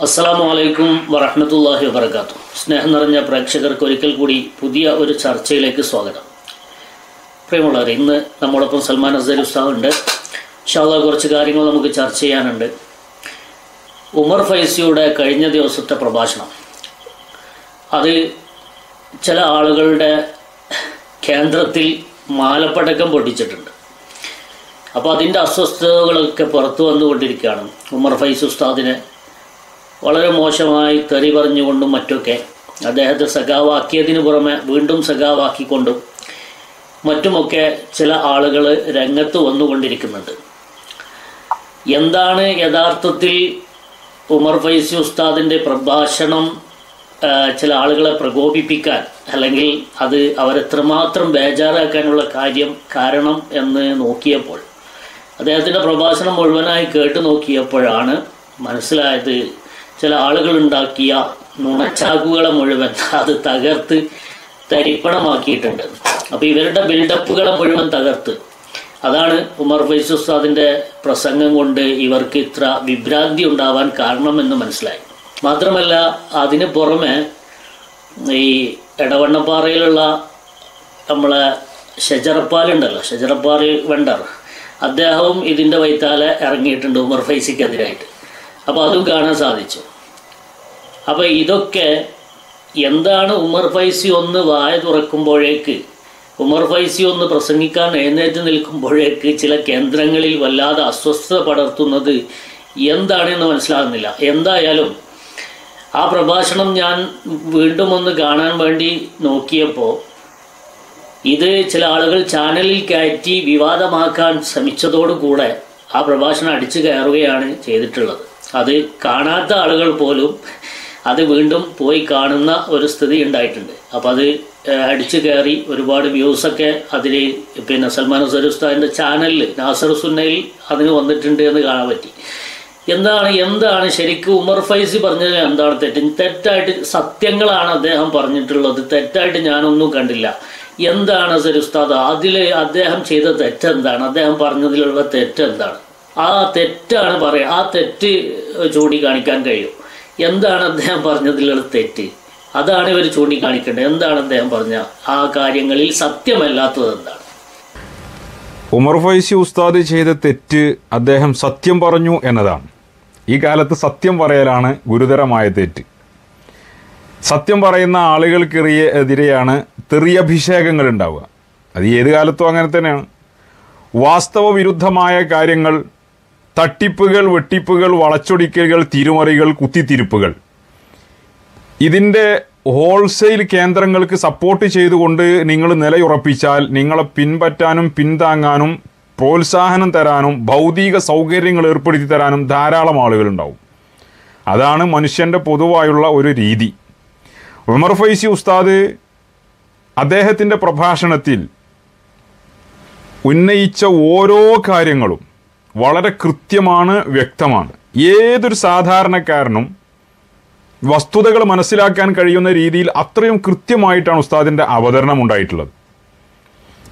അസ്സലാമു വറഹ്മത്തുള്ളാഹി വബറകാതുഹു. സ്നേഹം നിറഞ്ഞ പ്രേക്ഷകർക്ക് ഒരിക്കൽ കൂടി പുതിയ ഒരു ചർച്ചയിലേക്ക് സ്വാഗതം. പ്രിയമുള്ളവരെ, ഇന്ന് നമ്മോടൊപ്പം സൽമാൻ അസ്ഹരി ഉസ്താദ് ഉണ്ട്. ഇൻഷാ അല്ലാഹ് കുറച്ച് കാര്യങ്ങൾ നമുക്ക് ചർച്ച ചെയ്യാനുണ്ട്. ഉമർ ഫൈസിയുടെ കഴിഞ്ഞ ദിവസത്തെ പ്രഭാഷണം, അത് ചില ആളുകളുടെ കേന്ദ്രത്തിൽ മാലപ്പടക്കം പൊട്ടിച്ചിട്ടുണ്ട്. അപ്പോൾ അതിൻ്റെ അസ്വസ്ഥതകളൊക്കെ പുറത്തു വന്നുകൊണ്ടിരിക്കുകയാണ്. ഉമർ ഫൈസി ഉസ്താദിനെ വളരെ മോശമായി തെറി പറഞ്ഞുകൊണ്ടും മറ്റൊക്കെ അദ്ദേഹത്തെ സഖാവാക്കിയതിനു പുറമെ വീണ്ടും സഖാവാക്കിക്കൊണ്ടും മറ്റുമൊക്കെ ചില ആളുകൾ രംഗത്ത് വന്നുകൊണ്ടിരിക്കുന്നുണ്ട്. എന്താണ് യഥാർത്ഥത്തിൽ ഉമർ ഫൈസി ഉസ്താദിൻ്റെ പ്രഭാഷണം ചില ആളുകളെ പ്രകോപിപ്പിക്കാൻ അല്ലെങ്കിൽ അത് അവരെത്രമാത്രം ബേജാറാക്കാനുള്ള കാരണം എന്ന് നോക്കിയപ്പോൾ, അദ്ദേഹത്തിൻ്റെ പ്രഭാഷണം മുഴുവനായി കേട്ടു നോക്കിയപ്പോഴാണ് മനസ്സിലായത്, ചില ആളുകളുണ്ടാക്കിയ നുണച്ചാക്കുകളെ മുഴുവൻ അത് തകർത്ത് തരിപ്പണമാക്കിയിട്ടുണ്ട്. അപ്പോൾ ഇവരുടെ ബിൽഡപ്പുകളെ മുഴുവൻ തകർത്ത്, അതാണ് ഉമർ ഫൈസി ഉസ്താദിൻ്റെ പ്രസംഗം കൊണ്ട് ഇവർക്ക് ഇത്ര വിഭ്രാന്തി ഉണ്ടാവാൻ കാരണമെന്ന് മനസ്സിലായി. മാത്രമല്ല, അതിന് പുറമെ ഈ എടവണ്ണപ്പാറയിലുള്ള നമ്മളെ ഷജറപ്പാലുണ്ടല്ലോ, ഷജറപ്പാറ വെണ്ടർ, അദ്ദേഹവും ഇതിൻ്റെ വൈത്താലെ ഇറങ്ങിയിട്ടുണ്ട് ഉമർ ഫൈസിക്കെതിരായിട്ട്. അപ്പോൾ അതും കാണാൻ സാധിച്ചു. അപ്പോൾ ഇതൊക്കെ എന്താണ്, ഉമർ ഫൈസി ഒന്ന് വായ തുറക്കുമ്പോഴേക്ക്, ഉമർ ഫൈസി ഒന്ന് പ്രസംഗിക്കാൻ എഴുന്നേറ്റ് നിൽക്കുമ്പോഴേക്ക് ചില കേന്ദ്രങ്ങളിൽ വല്ലാതെ അസ്വസ്ഥത പടർത്തുന്നത് എന്താണെന്ന് മനസ്സിലാകുന്നില്ല. എന്തായാലും ആ പ്രഭാഷണം ഞാൻ വീണ്ടും ഒന്ന് കാണാൻ വേണ്ടി നോക്കിയപ്പോൾ ഇത് ചില ആളുകൾ ചാനലിൽ കയറ്റി വിവാദമാക്കാൻ ശ്രമിച്ചതോടുകൂടെ ആ പ്രഭാഷണം അടിച്ചു കയറുകയാണ് ചെയ്തിട്ടുള്ളത്. അത് കാണാത്ത ആളുകൾ പോലും അത് വീണ്ടും പോയി കാണുന്ന ഒരു സ്ഥിതി ഉണ്ടായിട്ടുണ്ട്. അപ്പോൾ അത് അടിച്ചു കയറി ഒരുപാട് വ്യൂസൊക്കെ അതിൽ സൽമാൻ അസ്ഹരി ഉസ്താദിൻ്റെ ചാനലിൽ നാസർ സുന്നയിൽ അതിന് വന്നിട്ടുണ്ട് എന്ന് കാണാൻ പറ്റി. എന്താണ് ശരിക്കും ഉമർ ഫൈസി പറഞ്ഞത് എന്താണ് തെറ്റായിട്ട് സത്യങ്ങളാണ് അദ്ദേഹം പറഞ്ഞിട്ടുള്ളത്. തെറ്റായിട്ട് ഞാനൊന്നും കണ്ടില്ല. എന്താണ് അസ്ഹരി ഉസ്താദ് അതിൽ അദ്ദേഹം ചെയ്ത തെറ്റെന്താണ്, അദ്ദേഹം പറഞ്ഞതിലുള്ള തെറ്റെന്താണ്? ആ തെറ്റാണ് പറയുക, ആ തെറ്റ് ചൂണ്ടിക്കാണിക്കാൻ കഴിയും. എന്താണ് അദ്ദേഹം പറഞ്ഞതിലുള്ള തെറ്റ്, അതാണ് ഇവർ ചൂണ്ടിക്കാണിക്കേണ്ടത്. എന്താണ് അദ്ദേഹം പറഞ്ഞ ആ കാര്യങ്ങളിൽ സത്യമല്ലാത്തത് എന്താണ്? ഉമർ ഫൈസി ഉസ്താദ് ചെയ്ത തെറ്റ് അദ്ദേഹം സത്യം പറഞ്ഞു എന്നതാണ്. ഈ കാലത്ത് സത്യം പറയലാണ് ഗുരുതരമായ തെറ്റ്. സത്യം പറയുന്ന ആളുകൾക്കെതിരെയാണ് തെറിയഭിഷേകങ്ങൾ ഉണ്ടാവുക. അത് ഏത് കാലത്തും അങ്ങനെ തന്നെയാണ്. വാസ്തവ വിരുദ്ധമായ കാര്യങ്ങൾ, തട്ടിപ്പുകൾ, വെട്ടിപ്പുകൾ, വളച്ചൊടിക്കലുകൾ, തിരുമറികൾ, കുത്തിത്തിരിപ്പുകൾ, ഇതിൻ്റെ ഹോൾസെയിൽ കേന്ദ്രങ്ങൾക്ക് സപ്പോർട്ട് ചെയ്തുകൊണ്ട് നിങ്ങൾ നിലയുറപ്പിച്ചാൽ നിങ്ങളെ പിൻപറ്റാനും പിന്താങ്ങാനും പ്രോത്സാഹനം തരാനും ഭൗതിക സൗകര്യങ്ങൾ ഏർപ്പെടുത്തി തരാനും ധാരാളം ആളുകളുണ്ടാവും. അതാണ് മനുഷ്യൻ്റെ പൊതുവായുള്ള ഒരു രീതി. ഉമർ ഫൈസി ഉസ്താദ് അദ്ദേഹത്തിൻ്റെ പ്രഭാഷണത്തിൽ ഉന്നയിച്ച ഓരോ കാര്യങ്ങളും വളരെ കൃത്യമാണ്, വ്യക്തമാണ്. ഏതൊരു സാധാരണക്കാരനും വസ്തുതകൾ മനസ്സിലാക്കാൻ കഴിയുന്ന രീതിയിൽ അത്രയും കൃത്യമായിട്ടാണ് ഉസ്താദിൻ്റെ അവതരണം ഉണ്ടായിട്ടുള്ളത്.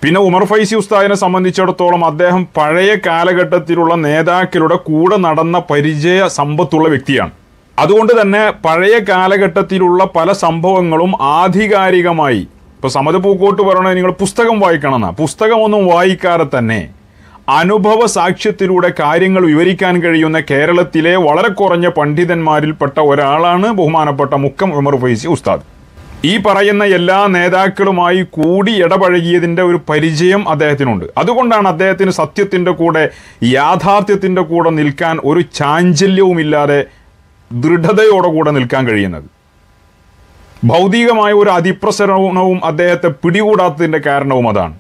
പിന്നെ ഉമർ ഫൈസി ഉസ്താദിനെ സംബന്ധിച്ചിടത്തോളം അദ്ദേഹം പഴയ കാലഘട്ടത്തിലുള്ള നേതാക്കളുടെ കൂടെ നടന്ന പരിചയ സമ്പത്തുള്ള വ്യക്തിയാണ്. അതുകൊണ്ട് തന്നെ പഴയ കാലഘട്ടത്തിലുള്ള പല സംഭവങ്ങളും ആധികാരികമായി, ഇപ്പോൾ സമത് പൂക്കോട്ട് പറയണത് നിങ്ങൾ പുസ്തകം വായിക്കണമെന്നാ, പുസ്തകമൊന്നും വായിക്കാതെ തന്നെ അനുഭവ സാക്ഷ്യത്തിലൂടെ കാര്യങ്ങൾ വിവരിക്കാൻ കഴിയുന്ന കേരളത്തിലെ വളരെ കുറഞ്ഞ പണ്ഡിതന്മാരിൽപ്പെട്ട ഒരാളാണ് ബഹുമാനപ്പെട്ട മുക്കം ഉമർ ഫൈസി ഉസ്താദ്. ഈ പറയുന്ന എല്ലാ നേതാക്കളുമായി കൂടി ഇടപഴകിയതിൻ്റെ ഒരു പരിചയം അദ്ദേഹത്തിനുണ്ട്. അതുകൊണ്ടാണ് അദ്ദേഹത്തിന് സത്യത്തിൻ്റെ കൂടെ, യാഥാർത്ഥ്യത്തിൻ്റെ കൂടെ നിൽക്കാൻ ഒരു ചാഞ്ചല്യവുമില്ലാതെ ദൃഢതയോടെ നിൽക്കാൻ കഴിയുന്നത്. ഭൗതികമായ ഒരു അതിപ്രസരണവും അദ്ദേഹത്തെ പിടികൂടാത്തതിൻ്റെ കാരണവും അതാണ്.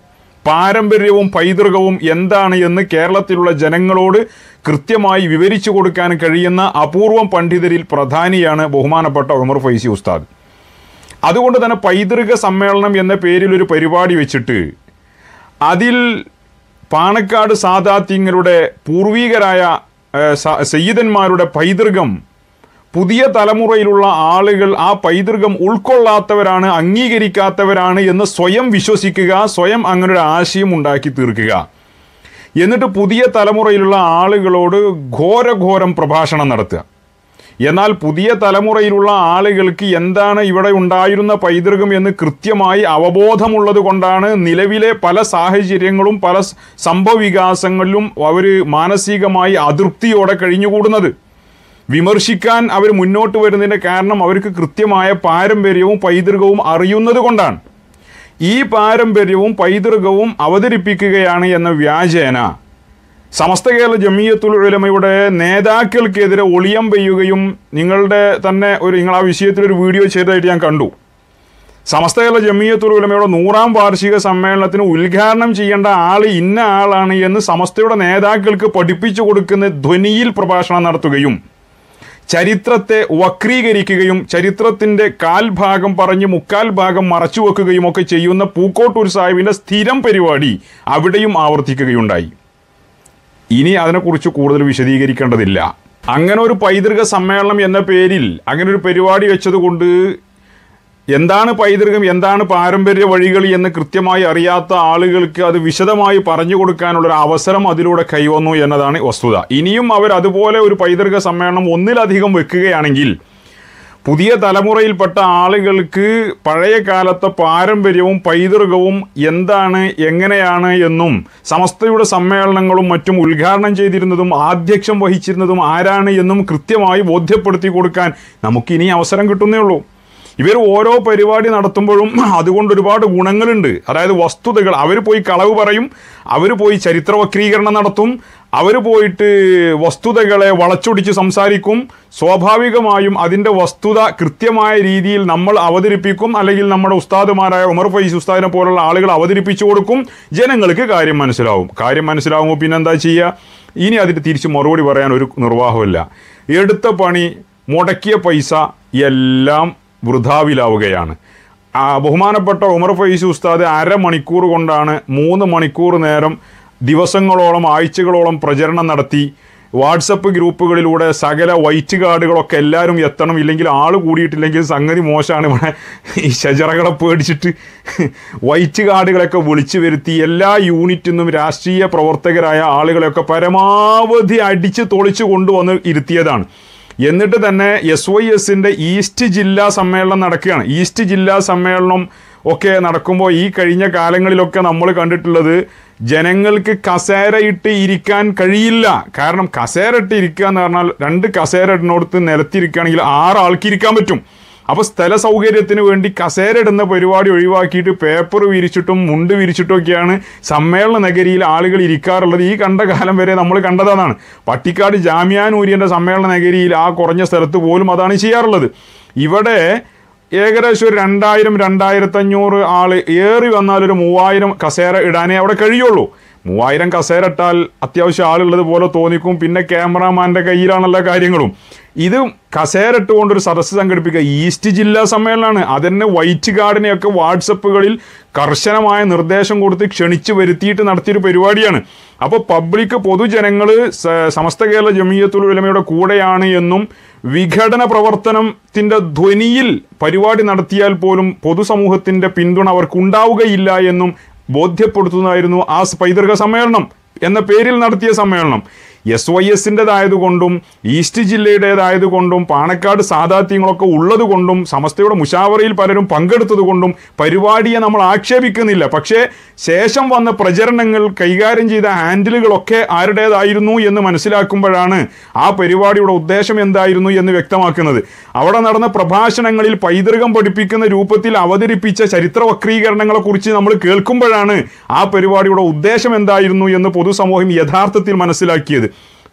പാരമ്പര്യവും പൈതൃകവും എന്താണ് എന്ന് കേരളത്തിലുള്ള ജനങ്ങളോട് കൃത്യമായി വിവരിച്ചു കൊടുക്കാൻ കഴിയുന്ന അപൂർവം പണ്ഡിതരിൽ പ്രധാനിയാണ് ബഹുമാനപ്പെട്ട ഉമർ ഫൈസി ഉസ്താദ്. അതുകൊണ്ട് തന്നെ പൈതൃക സമ്മേളനം എന്ന പേരിൽ ഒരു പരിപാടി വെച്ചിട്ട് അതിൽ പാണക്കാട് സാദാത്യങ്ങളുടെ പൂർവീകരായ സയ്യിദന്മാരുടെ പൈതൃകം പുതിയ തലമുറയിലുള്ള ആളുകൾ ആ പൈതൃകം ഉൾക്കൊള്ളാത്തവരാണ്, അംഗീകരിക്കാത്തവരാണ് എന്ന് സ്വയം വിശ്വസിക്കുക, സ്വയം അങ്ങനൊരു ആശയം ഉണ്ടാക്കി തീർക്കുക. എന്നിട്ട് പുതിയ തലമുറയിലുള്ള ആളുകളോട് ഘോരഘോരം പ്രഭാഷണം നടത്തുക. എന്നാൽ പുതിയ തലമുറയിലുള്ള ആളുകൾക്ക് എന്താണ് ഇവിടെ ഉണ്ടായിരുന്ന പൈതൃകം എന്ന് കൃത്യമായി അവബോധമുള്ളത് കൊണ്ടാണ് നിലവിലെ പല സാഹചര്യങ്ങളും പല സംഭവവികാസങ്ങളിലും അവർ മാനസികമായി അതൃപ്തിയോടെ കഴിഞ്ഞുകൂടുന്നത്. വിമർശിക്കാൻ അവർ മുന്നോട്ട് വരുന്നതിൻ്റെ കാരണം അവർക്ക് കൃത്യമായ പാരമ്പര്യവും പൈതൃകവും അറിയുന്നത് കൊണ്ടാണ്. ഈ പാരമ്പര്യവും പൈതൃകവും അവതരിപ്പിക്കുകയാണ് എന്ന വ്യാജേന സമസ്ത കേരള ജമിയത്തുൽ ഉലമയുടെ നേതാക്കൾക്കെതിരെ ഒളിയം പെയ്യുകയും നിങ്ങൾ ആ വിഷയത്തിലൊരു വീഡിയോ ചെയ്തതായിട്ട് ഞാൻ കണ്ടു. സമസ്ത കേരള ജമിയത്തുൽ ഉലമയുടെ 100ാം വാർഷിക സമ്മേളനത്തിന് ഉദ്ഘാടനം ചെയ്യേണ്ട ആൾ ഇന്ന ആളാണ് എന്ന് സമസ്തയുടെ നേതാക്കൾക്ക് പഠിപ്പിച്ചു കൊടുക്കുന്ന ധ്വനിയിൽ പ്രഭാഷണം നടത്തുകയും ചരിത്രത്തെ വക്രീകരിക്കുകയും ചരിത്രത്തിൻ്റെ കാൽഭാഗം പറഞ്ഞ് മുക്കാൽ ഭാഗം മറച്ചു വെക്കുകയും ഒക്കെ ചെയ്യുന്ന പൂക്കോട്ടൂർ സാഹിബിൻ്റെ സ്ഥിരം പരിപാടി അവിടെയും ആവർത്തിക്കുകയുണ്ടായി. ഇനി അതിനെക്കുറിച്ച് കൂടുതൽ വിശദീകരിക്കേണ്ടതില്ല. അങ്ങനെ ഒരു പൈതൃക സമ്മേളനം എന്ന പേരിൽ അങ്ങനെ ഒരു പരിപാടി വെച്ചതുകൊണ്ട് എന്താണ് പൈതൃകം, എന്താണ് പാരമ്പര്യ വഴികൾ എന്ന് കൃത്യമായി അറിയാത്ത ആളുകൾക്ക് അത് വിശദമായി പറഞ്ഞു കൊടുക്കാനുള്ളൊരു അവസരം അതിലൂടെ കൈവന്നു എന്നതാണ് വസ്തുത. ഇനിയും അവർ അതുപോലെ ഒരു പൈതൃക സമ്മേളനം ഒന്നിലധികം വെക്കുകയാണെങ്കിൽ പുതിയ തലമുറയിൽപ്പെട്ട ആളുകൾക്ക് പഴയ കാലത്തെ പാരമ്പര്യവും പൈതൃകവും എന്താണ് എങ്ങനെയാണ് എന്നും സമസ്തയുടെ സമ്മേളനങ്ങളും മറ്റും ഉദ്ഘാടനം ചെയ്തിരുന്നതും ആധ്യക്ഷം വഹിച്ചിരുന്നതും ആരാണ് എന്നും കൃത്യമായി ബോധ്യപ്പെടുത്തി കൊടുക്കാൻ നമുക്കിനി അവസരം കിട്ടുന്നേ ഉള്ളൂ. ഇവർ ഓരോ പരിപാടി നടത്തുമ്പോഴും അതുകൊണ്ട് ഒരുപാട് ഗുണങ്ങളുണ്ട്. അതായത് വസ്തുതകൾ, അവർ പോയി കളവ് പറയും, അവർ പോയി ചരിത്രവക്രീകരണം നടത്തും, അവർ പോയിട്ട് വസ്തുതകളെ വളച്ചൊടിച്ച് സംസാരിക്കും. സ്വാഭാവികമായും അതിൻ്റെ വസ്തുത കൃത്യമായ രീതിയിൽ നമ്മൾ അവതരിപ്പിക്കും, അല്ലെങ്കിൽ നമ്മുടെ ഉസ്താദുമാരായ ഉമർ ഫൈസി ഉസ്താദിനെ പോലുള്ള ആളുകൾ അവതരിപ്പിച്ചു കൊടുക്കും. ജനങ്ങൾക്ക് കാര്യം മനസ്സിലാവും. കാര്യം മനസ്സിലാവുമ്പോൾ പിന്നെന്താ ചെയ്യുക? ഇനി അതിന് തിരിച്ച് മറുപടി പറയാൻ ഒരു നിർവാഹമില്ല. എടുത്ത പണി, മുടക്കിയ പൈസ എല്ലാം വൃഥാവിലാവുകയാണ്. ബഹുമാനപ്പെട്ട ഉമർ ഫൈസി ഉസ്താദ് അരമണിക്കൂർ കൊണ്ടാണ് 3 മണിക്കൂർ നേരം ദിവസങ്ങളോളം ആഴ്ചകളോളം പ്രചരണം നടത്തി. വാട്സപ്പ് ഗ്രൂപ്പുകളിലൂടെ സകല വൈറ്റ് കാർഡുകളൊക്കെ എല്ലാവരും എത്തണം, ഇല്ലെങ്കിൽ ആൾ കൂടിയിട്ടില്ലെങ്കിൽ സംഗതി മോശമാണ്. ഇവിടെ ഈ ഷജറകളെ പേടിച്ചിട്ട് വൈറ്റ് കാർഡുകളൊക്കെ വിളിച്ചു വരുത്തി എല്ലാ യൂണിറ്റിൽ നിന്നും രാഷ്ട്രീയ പ്രവർത്തകരായ ആളുകളെയൊക്കെ പരമാവധി അടിച്ച് പൊളിച്ചു കൊണ്ടുവന്ന് ഇരുത്തിയതാണ്. എന്നിട്ട് തന്നെ SYSൻ്റെ ഈസ്റ്റ് ജില്ലാ സമ്മേളനം നടക്കുകയാണ്. ഈസ്റ്റ് ജില്ലാ സമ്മേളനം ഒക്കെ നടക്കുമ്പോൾ ഈ കഴിഞ്ഞ കാലങ്ങളിലൊക്കെ നമ്മൾ കണ്ടിട്ടുള്ളത് ജനങ്ങൾക്ക് കസേര ഇട്ട് ഇരിക്കാൻ കഴിയില്ല. കാരണം കസേര ഇട്ട് ഇരിക്കുക എന്ന് പറഞ്ഞാൽ 2 കസേര ഇടുന്നിടത്ത് നിലത്തിരിക്കുകയാണെങ്കിൽ 6 ആൾക്ക് ഇരിക്കാൻ പറ്റും. അപ്പോൾ സ്ഥല സൗകര്യത്തിന് വേണ്ടി കസേര ഇടുന്ന പരിപാടി ഒഴിവാക്കിയിട്ട് പേപ്പർ വിരിച്ചിട്ടും മുണ്ട് വിരിച്ചിട്ടൊക്കെയാണ് സമ്മേളന നഗരിയിൽ ആളുകൾ ഇരിക്കാറുള്ളത്. ഈ കണ്ട കാലം വരെ നമ്മൾ കണ്ടതാണ്. പട്ടിക്കാട് ജാമിയ നൂരിയൻ്റെ സമ്മേളന നഗരിയിൽ ആ കുറഞ്ഞ സ്ഥലത്ത് പോലും അതാണ് ചെയ്യാറുള്ളത്. ഇവിടെ ഏകദേശം ഒരു 2000-2500 ആൾ ഏറി വന്നാൽ ഒരു 3000 കസേര ഇടാനേ അവിടെ കഴിയുള്ളൂ. 3000 കസേര ഇട്ടാൽ അത്യാവശ്യം ആളുള്ളത് പോലെ തോന്നിക്കും. പിന്നെ ക്യാമറാമാൻ്റെ കയ്യിലാണല്ലോ കാര്യങ്ങളും. ഇത് കസേര ഇട്ടുകൊണ്ടൊരു സദസ്സ് സംഘടിപ്പിക്കുക ഈസ്റ്റ് ജില്ലാ സമ്മേളനമാണ്. അതന്നെ വൈറ്റ് കാർഡിനെയൊക്കെ വാട്സപ്പുകളിൽ കർശനമായ നിർദ്ദേശം കൊടുത്ത് ക്ഷണിച്ച് വരുത്തിയിട്ട് നടത്തിയൊരു പരിപാടിയാണ്. അപ്പോൾ പബ്ലിക് പൊതുജനങ്ങൾ സമസ്ത കേരള ജമിയത്തുൽ ഉലമയുടെ കൂടെയാണ് എന്നും വിഘടന പ്രവർത്തനത്തിൻ്റെ ധ്വനിയിൽ പരിപാടി നടത്തിയാൽ പോലും പൊതുസമൂഹത്തിൻ്റെ പിന്തുണ അവർക്കുണ്ടാവുകയില്ല എന്നും ബോധ്യപ്പെടുത്തുന്നതായിരുന്നു ആ പൈതൃക സമ്മേളനം എന്ന പേരിൽ നടത്തിയ സമ്മേളനം. SYSൻ്റെതായതുകൊണ്ടും ഈസ്റ്റ് ജില്ലയുടേതായതുകൊണ്ടും പാണക്കാട് സാദാത്യങ്ങളൊക്കെ ഉള്ളതുകൊണ്ടും സമസ്തയുടെ മുഷാവറയിൽ പലരും പങ്കെടുത്തതുകൊണ്ടും പരിപാടിയെ നമ്മൾ ആക്ഷേപിക്കുന്നില്ല. പക്ഷേ ശേഷം വന്ന പ്രചരണങ്ങൾ കൈകാര്യം ചെയ്ത ഹാൻഡിലുകളൊക്കെ ആരുടേതായിരുന്നു എന്ന് മനസ്സിലാക്കുമ്പോഴാണ് ആ പരിപാടിയുടെ ഉദ്ദേശം എന്തായിരുന്നു എന്ന് വ്യക്തമാക്കുന്നത്. അവിടെ നടന്ന പ്രഭാഷണങ്ങളിൽ പൈതൃകം പഠിപ്പിക്കുന്ന രൂപത്തിൽ അവതരിപ്പിച്ച ചരിത്രവക്രീകരണങ്ങളെക്കുറിച്ച് നമ്മൾ കേൾക്കുമ്പോഴാണ് ആ പരിപാടിയുടെ ഉദ്ദേശം എന്തായിരുന്നു എന്ന് പൊതുസമൂഹം യഥാർത്ഥത്തിൽ മനസ്സിലാക്കിയത്.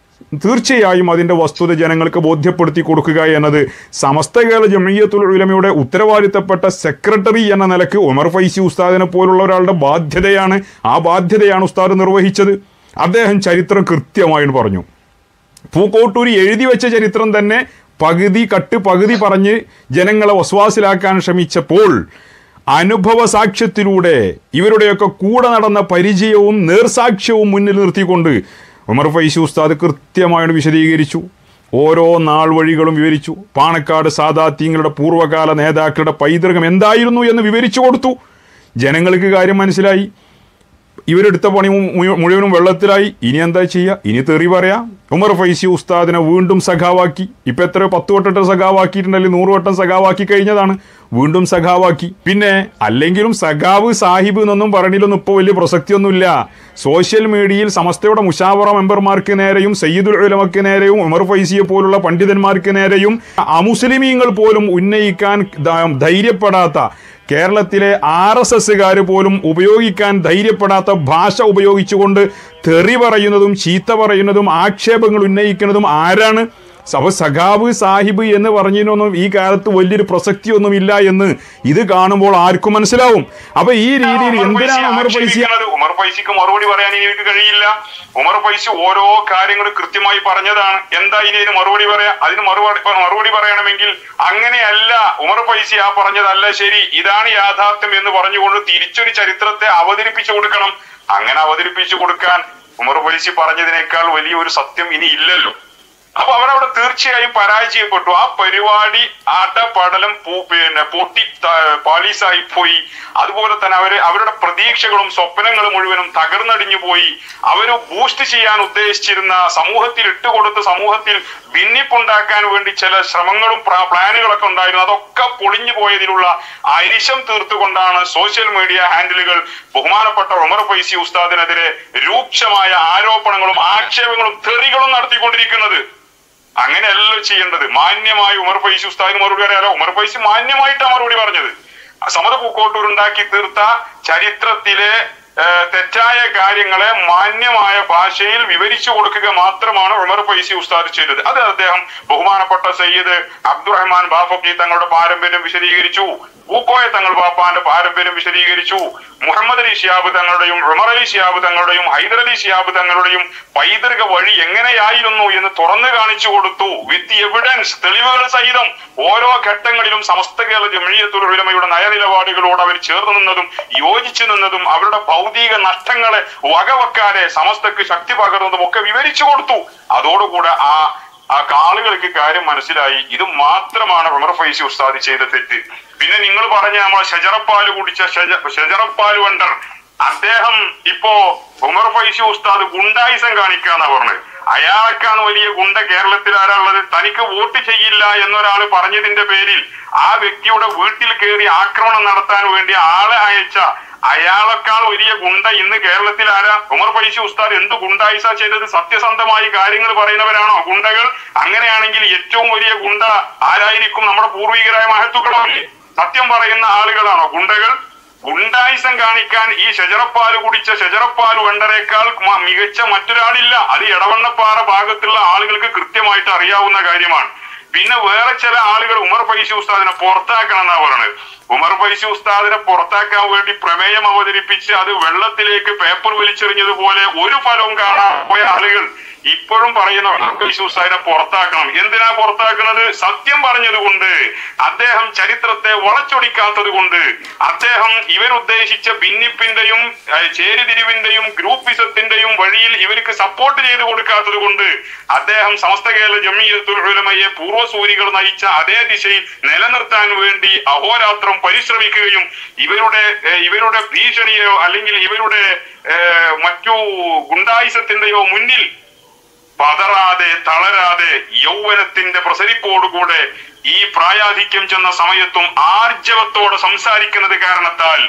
തീർച്ചയായും അതിൻ്റെ വസ്തുത ജനങ്ങൾക്ക് ബോധ്യപ്പെടുത്തി കൊടുക്കുക എന്നത് സമസ്ത കേരള ജമിയത്തുൽ ഉലമയുടെ ഉത്തരവാദിത്തപ്പെട്ട സെക്രട്ടറി എന്ന നിലക്ക് ഉമർ ഫൈസി ഉസ്താദിനെ പോലുള്ള ഒരാളുടെ ബാധ്യതയാണ്. ആ ബാധ്യതയാണ് ഉസ്താദ് നിർവഹിച്ചത്. അദ്ദേഹം ചരിത്രം കൃത്യമായിട്ട് പറഞ്ഞു. പൂക്കോട്ടൂർ എഴുതി വെച്ച ചരിത്രം തന്നെ പകുതി പറഞ്ഞ് ജനങ്ങളെ വസ്വാസിലാക്കാൻ ശ്രമിച്ചപ്പോൾ അനുഭവ സാക്ഷ്യത്തിലൂടെ ഇവരുടെയൊക്കെ കൂടെ നടന്ന പരിചയവും നേർസാക്ഷ്യവും മുന്നിൽ നിർത്തിക്കൊണ്ട് ഉമർ ഫൈസി ഉസ്താദ് കൃത്യമായിട്ട് വിശദീകരിച്ചു. ഓരോ നാൾ വഴികളും വിവരിച്ചു. പാണക്കാട് സാദാത്യങ്ങളുടെ പൂർവ്വകാല നേതാക്കളുടെ പൈതൃകം എന്തായിരുന്നു എന്ന് വിവരിച്ചു കൊടുത്തു. ജനങ്ങൾക്ക് കാര്യം മനസ്സിലായി. ഇവരെടുത്ത പണി മുഴുവനും വെള്ളത്തിലായി. ഇനി എന്താ ചെയ്യുക? ഇനി തെറി പറയാം. ഉമർ ഫൈസി ഉസ്താദിനെ വീണ്ടും സഖാവാക്കി. ഇപ്പം എത്ര 10 വട്ടം സഖാവാക്കിയിട്ടുണ്ടല്ലേ, 100 വട്ടം സഖാവാക്കി കഴിഞ്ഞതാണ്, വീണ്ടും സഖാവാക്കി. പിന്നെ അല്ലെങ്കിലും സഖാവ് സാഹിബ് എന്നൊന്നും പറഞ്ഞില്ലൊന്നും ഇപ്പോൾ വലിയ പ്രസക്തിയൊന്നുമില്ല. സോഷ്യൽ മീഡിയയിൽ സമസ്തയുടെ മുഷാവറ മെമ്പർമാർക്ക് നേരെയും സയ്യിദുൽ ഉലമക്ക് നേരെയും ഉമർ ഫൈസിയെ പോലുള്ള പണ്ഡിതന്മാർക്ക് നേരെയും അമുസ്ലിമീങ്ങൾ പോലും ഉന്നയിക്കാൻ ധൈര്യപ്പെടാത്ത, കേരളത്തിലെ RSSകാർ പോലും ഉപയോഗിക്കാൻ ധൈര്യപ്പെടാത്ത ഭാഷ ഉപയോഗിച്ചുകൊണ്ട് തെറി പറയുന്നതും ചീത്ത പറയുന്നതും ആക്ഷേപങ്ങൾ ഉന്നയിക്കുന്നതും ആരാണ്? സഖാവ് സാഹിബ് എന്ന് പറഞ്ഞതിനൊന്നും ഈ കാലത്ത് വലിയൊരു പ്രസക്തിയൊന്നുമില്ല എന്ന് ഇത് കാണുമ്പോൾ ആർക്കും മനസ്സിലാവും. അപ്പൊ ഈ രീതിയിൽ എന്തിനാണ് ഉമർ ഫൈസിക്ക് മറുപടി പറയാൻ എനിക്ക് കഴിയില്ല. ഉമർ ഫൈസി ഓരോ കാര്യങ്ങളും കൃത്യമായി പറഞ്ഞതാണ്. എന്താ ഇനി മറുപടി പറയാ? അതിന് മറുപടി പറയണമെങ്കിൽ അങ്ങനെയല്ല, ഉമർ ഫൈസി ആ പറഞ്ഞതല്ല ശരി, ഇതാണ് യാഥാർത്ഥ്യം എന്ന് പറഞ്ഞുകൊണ്ട് തിരിച്ചൊരു ചരിത്രത്തെ അവതരിപ്പിച്ചു കൊടുക്കണം. അങ്ങനെ അവതരിപ്പിച്ചു കൊടുക്കാൻ ഉമർ ഫൈസി പറഞ്ഞതിനേക്കാൾ വലിയ ഒരു സത്യം ഇനി ഇല്ലല്ലോ. അപ്പൊ അവരവിടെ തീർച്ചയായും പരാജയപ്പെട്ടു. ആ പരിപാടി അടപടലം പൊട്ടി പാളീസായി പോയി. അതുപോലെ തന്നെ അവരുടെ പ്രതീക്ഷകളും സ്വപ്നങ്ങളും മുഴുവനും തകർന്നടിഞ്ഞു പോയി. അവര് ബൂസ്റ്റ് ചെയ്യാൻ ഉദ്ദേശിച്ചിരുന്ന, സമൂഹത്തിൽ ഇട്ടുകൊടുത്ത് സമൂഹത്തിൽ ഭിന്നിപ്പുണ്ടാക്കാൻ വേണ്ടി ചില ശ്രമങ്ങളും പ്ലാനുകളൊക്കെ ഉണ്ടായിരുന്നു. അതൊക്കെ പൊളിഞ്ഞു പോയതിലുള്ള അരിശം തീർത്തുകൊണ്ടാണ് സോഷ്യൽ മീഡിയ ഹാൻഡിലുകൾ ബഹുമാനപ്പെട്ട ഉമർ ഫൈസി ഉസ്താദിനെതിരെ രൂക്ഷമായ ആരോപണങ്ങളും ആക്ഷേപങ്ങളും തെറികളും നടത്തിക്കൊണ്ടിരിക്കുന്നത്. അങ്ങനെയല്ലോ ചെയ്യേണ്ടത്. മാന്യമായി ഉമർ ഫൈസി ഉസ്താദിന് മറുപടി പറയാലോ. ഉമർ ഫൈസി മാന്യമായിട്ടാണ് മറുപടി പറഞ്ഞത്. സമദ് പൂക്കോട്ടൂർ ഉണ്ടാക്കി തീർത്ത ചരിത്രത്തിലെ തെറ്റായ കാര്യങ്ങളെ മാന്യമായ ഭാഷയിൽ വിവരിച്ചു കൊടുക്കുക മാത്രമാണ് ഉമർ ഫൈസി ഉസ്താദ് ചെയ്തത്. അത് അദ്ദേഹം ബഹുമാനപ്പെട്ട സയ്യിദ് അബ്ദുറഹ്മാൻ ബാഫക്കി തങ്ങളുടെ പാരമ്പര്യം വിശദീകരിച്ചു, പൂക്കോയ തങ്ങൾ ബാപ്പാന്റെ പാരമ്പര്യം വിശദീകരിച്ചു, മുഹമ്മദ് അലി ശിഹാബ് തങ്ങളുടെയും ഉമർ അലി ശിഹാബ് തങ്ങളുടെയും ഹൈദർ അലി ശിഹാബ് തങ്ങളുടെയും പൈതൃക വഴി എങ്ങനെയായിരുന്നു എന്ന് തുറന്നു കാണിച്ചു കൊടുത്തു. വിത്ത് എവിഡൻസ്, തെളിവുകൾ സഹിതം ഓരോ ഘട്ടങ്ങളിലും സമസ്ത കേരള ജംഇയ്യത്തുൽ ഉലമയുടെ നയനിലപാടുകളോട് അവർ ചേർന്ന് നിന്നതും യോജിച്ചു നിന്നതും അവരുടെ ഭൗതിക നഷ്ടങ്ങളെ വകവെക്കാതെ സമസ്തക്ക് ശക്തി പകർന്നതും ഒക്കെ വിവരിച്ചു കൊടുത്തു. അതോടുകൂടെ ആ ആളുകൾക്ക് കാര്യം മനസ്സിലായി, ഇത് മാത്രമാണ് ഉമർ ഫൈസി ഉസ്താദ് ചെയ്ത തെറ്റ്. പിന്നെ നിങ്ങൾ പറഞ്ഞ നമ്മളെ ഷജറപ്പാല് കുടിച്ച ഷജറപ്പാല് വണ്ടർ, അദ്ദേഹം ഇപ്പോ ഉമർ ഫൈസി ഉസ്താദ് ഗുണ്ടായിസം കാണിക്കാന്നാ പറഞ്ഞത്. അയാൾക്കാണ് വലിയ ഗുണ്ട കേരളത്തിൽ ആരാളുള്ളത്? തനിക്ക് വോട്ട് ചെയ്യില്ല എന്നൊരാൾ പറഞ്ഞതിന്റെ പേരിൽ ആ വ്യക്തിയുടെ വീട്ടിൽ കയറി ആക്രമണം നടത്താൻ വേണ്ടി ആളെ അയച്ച അയാളെക്കാൾ വലിയ ഗുണ്ട ഇന്ന് കേരളത്തിൽ ആരാ? ഉമർ ഫൈസി ഉസ്താദ് എന്ത് ഗുണ്ടായിസ ചെയ്തത്? സത്യസന്ധമായി കാര്യങ്ങൾ പറയുന്നവരാണോ ഗുണ്ടകൾ? അങ്ങനെയാണെങ്കിൽ ഏറ്റവും വലിയ ഗുണ്ട ആരായിരിക്കും? നമ്മുടെ പൂർവികരായ മഹത്തുക്കളല്ലേ? സത്യം പറയുന്ന ആളുകളാണോ ഗുണ്ടകൾ? ഗുണ്ടായിസം കാണിക്കാൻ ഈ ഷജറപ്പാല് കുടിച്ച ഷജറപ്പാല് വെണ്ടരേക്കാൾ മികച്ച മറ്റൊരാളില്ല. അത് എടവണ്ണപ്പാറ ഭാഗത്തുള്ള ആളുകൾക്ക് കൃത്യമായിട്ട് അറിയാവുന്ന കാര്യമാണ്. പിന്നെ വേറെ ചില ആളുകൾ ഉമർ ഫൈസി ഉസ്താദിനെ പുറത്താക്കണം എന്നാ പറയുന്നത്. ഉമർ ഫൈസി ഉസ്താദിനെ പുറത്താക്കാൻ വേണ്ടി പ്രമേയം അവതരിപ്പിച്ച് അത് വെള്ളത്തിലേക്ക് പേപ്പർ വലിച്ചെറിഞ്ഞതുപോലെ ഒരു ഫലവും കാണാൻ പോയ ആളുകൾ ഇപ്പോഴും പറയുന്ന ഉമർ ഫൈസി ഉസ്താദിനെ പുറത്താക്കണം. എന്തിനാ പുറത്താക്കുന്നത്? സത്യം പറഞ്ഞതുകൊണ്ട്, അദ്ദേഹം ചരിത്രത്തെ വളച്ചൊടിക്കാത്തത് കൊണ്ട്, അദ്ദേഹം ഇവരുദ്ദേശിച്ച ഭിന്നിപ്പിന്റെയും ചേരിതിരിവിന്റെയും ഗ്രൂപ്പിസത്തിന്റെയും വഴിയിൽ ഇവർക്ക് സപ്പോർട്ട് ചെയ്ത് കൊടുക്കാത്തത് കൊണ്ട്, അദ്ദേഹം സമസ്ത കേരള ജംഇയ്യത്തുൽ ഉലമയെ പൂർവ്വസൂരികൾ നയിച്ച അതേ ദിശയിൽ നിലനിർത്താൻ വേണ്ടി അഹോരാത്രം പരിശ്രമിക്കുകയും ഇവരുടെ ഭീഷണിയോ അല്ലെങ്കിൽ ഇവരുടെ മറ്റു ഗുണ്ടായിസത്തിന്റെയോ മുന്നിൽ പതറാതെ തളരാതെ യൗവനത്തിന്റെ പ്രസരിപ്പോടുകൂടെ ഈ പ്രായാധിക്യം ചെന്ന സമയത്തും ആർജവത്തോടെ സംസാരിക്കുന്നത് കാരണത്താൽ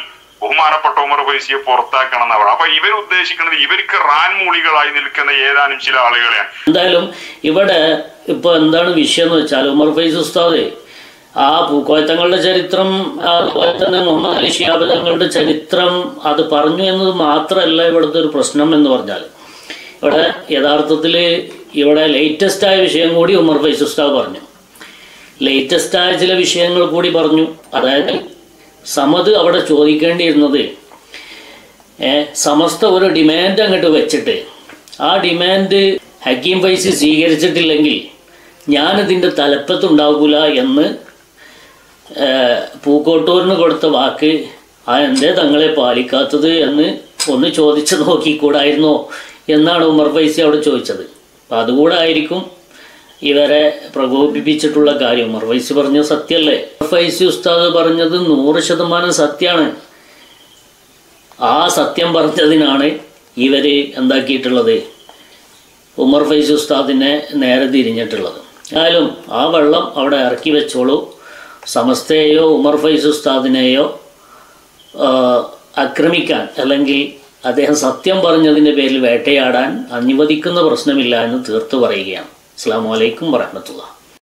ബഹുമാനപ്പെട്ട ഉമർ ഫൈസിയെ പുറത്താക്കണം എന്നാണ്. അപ്പൊ ഇവരുദ്ദേശിക്കുന്നത് ഇവർക്ക് റാൻമൂളികളായി നിൽക്കുന്ന ഏതാനും ചില ആളുകളെയാണ്. എന്തായാലും ഇവിടെ ഇപ്പൊ എന്താണ് വിഷയം എന്ന് വെച്ചാൽ, ഉമർ ഫൈസി ഉസ്താദ് ആ പൂക്കോയത്തങ്ങളുടെ ചരിത്രം, അതുപോലെ തന്നെ മുഹമ്മദ് അലി ശിഹാബ് തങ്ങളുടെ ചരിത്രം അത് പറഞ്ഞു എന്നത് മാത്രമല്ല ഇവിടുത്തെ ഒരു പ്രശ്നം എന്ന് പറഞ്ഞാൽ, ഇവിടെ യഥാർത്ഥത്തിൽ ഇവിടെ ലേറ്റസ്റ്റായ വിഷയം കൂടി ഉമർ ഫൈസി ഉസ്താദ് പറഞ്ഞു. ലേറ്റസ്റ്റായ ചില വിഷയങ്ങൾ കൂടി പറഞ്ഞു. അതായത് സമദ് അവിടെ ചോദിക്കേണ്ടിയിരുന്നത്, സമസ്ത ഒരു ഡിമാൻഡ് അങ്ങോട്ട് വെച്ചിട്ട് ആ ഡിമാൻഡ് ഹക്കീം ഫൈസി സ്വീകരിച്ചിട്ടില്ലെങ്കിൽ ഞാനിതിൻ്റെ തലപ്പത്തുണ്ടാകൂല എന്ന് പൂക്കോട്ടൂരിന് കൊടുത്ത വാക്ക് എന്തേ തങ്ങളെ പാലിക്കാത്തത് എന്ന് ഒന്ന് ചോദിച്ചു നോക്കിക്കൂടായിരുന്നോ എന്നാണ് ഉമർ ഫൈസി അവിടെ ചോദിച്ചത്. അപ്പം അതുകൂടെ ആയിരിക്കും ഇവരെ പ്രകോപിപ്പിച്ചിട്ടുള്ള കാര്യം. ഉമർ ഫൈസി പറഞ്ഞ സത്യമല്ലേ? ഉമർ ഫൈസി ഉസ്താദ് പറഞ്ഞത് 100% സത്യമാണ്. ആ സത്യം പറഞ്ഞതിനാണ് ഇവർ എന്താക്കിയിട്ടുള്ളത്, ഉമർ ഫൈസി ഉസ്താദിനെ നേരെ തിരിഞ്ഞിട്ടുള്ളത്. ആയാലും ആ വെള്ളം അവിടെ ഇറക്കി വെച്ചോളൂ. സമസ്തയെയോ ഉമർ ഫൈസി ഉസ്താദിനെയോ ആക്രമിക്കാൻ അല്ലെങ്കിൽ അദ്ദേഹം സത്യം പറഞ്ഞതിൻ്റെ പേരിൽ വേട്ടയാടാൻ അനുവദിക്കുന്ന പ്രശ്നമില്ല എന്ന് തീർത്ത് പറയുകയാണ്. അസ്സലാമു അലൈക്കും വറഹ്മത്തുള്ളാഹി.